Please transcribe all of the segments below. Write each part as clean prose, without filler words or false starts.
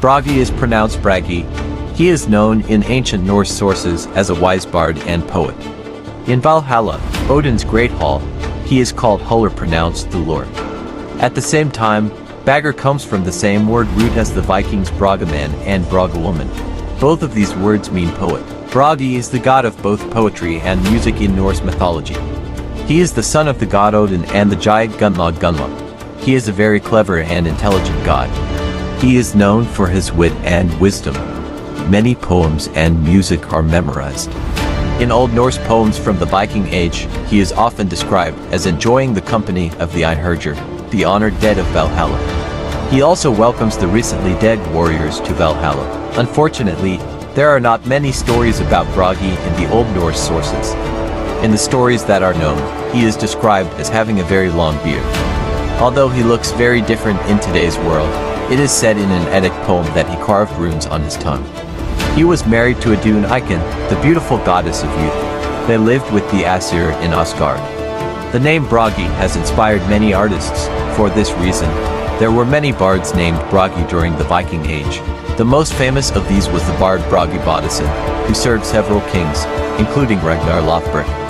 Bragi is pronounced Bragi. He is known in ancient Norse sources as a wise bard and poet. In Valhalla, Odin's great hall, he is called Huller, pronounced the Lord. At the same time, Bagger comes from the same word root as the Vikings Bragaman and Bragawoman. Both of these words mean poet. Bragi is the god of both poetry and music in Norse mythology. He is the son of the god Odin and the giant Gunla. He is a very clever and intelligent god. He is known for his wit and wisdom. Many poems and music are memorized. In Old Norse poems from the Viking Age, he is often described as enjoying the company of the Einherjar, the honored dead of Valhalla. He also welcomes the recently dead warriors to Valhalla. Unfortunately, there are not many stories about Bragi in the Old Norse sources. In the stories that are known, he is described as having a very long beard. Although he looks very different in today's world, it is said in an Eddic poem that he carved runes on his tongue. He was married to Idun Eiken, the beautiful goddess of youth. They lived with the Aesir in Asgard. The name Bragi has inspired many artists. For this reason, there were many bards named Bragi during the Viking Age. The most famous of these was the bard Bragi Boddason, who served several kings, including Ragnar Lothbrok.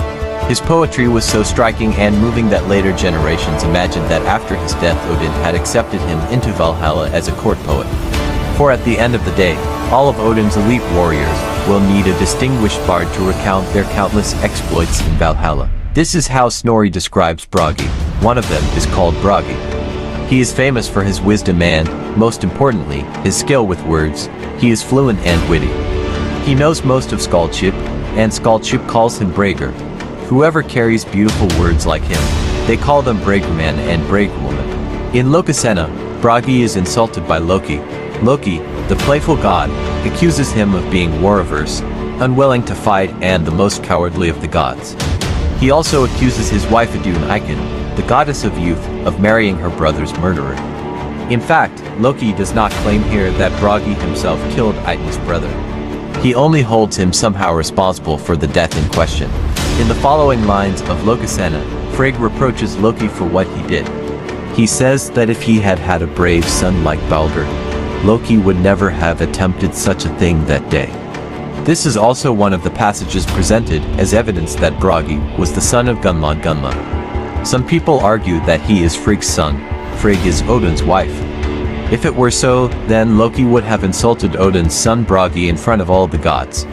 His poetry was so striking and moving that later generations imagined that after his death Odin had accepted him into Valhalla as a court poet. For at the end of the day, all of Odin's elite warriors will need a distinguished bard to recount their countless exploits in Valhalla. This is how Snorri describes Bragi. One of them is called Bragi. He is famous for his wisdom and, most importantly, his skill with words. He is fluent and witty. He knows most of Skaldship, and Skaldship calls him Brager. Whoever carries beautiful words like him, they call them Bragerman and Bragerwoman. In Lokasenna, Bragi is insulted by Loki. Loki, the playful god, accuses him of being war-averse, unwilling to fight and the most cowardly of the gods. He also accuses his wife Idun Eiken, the goddess of youth, of marrying her brother's murderer. In fact, Loki does not claim here that Bragi himself killed Eiken's brother. He only holds him somehow responsible for the death in question. In the following lines of Lokasenna, Frigg reproaches Loki for what he did. He says that if he had had a brave son like Balder, Loki would never have attempted such a thing that day. This is also one of the passages presented as evidence that Bragi was the son of Gunla. Some people argue that he is Frigg's son. Frigg is Odin's wife. If it were so, then Loki would have insulted Odin's son Bragi in front of all the gods.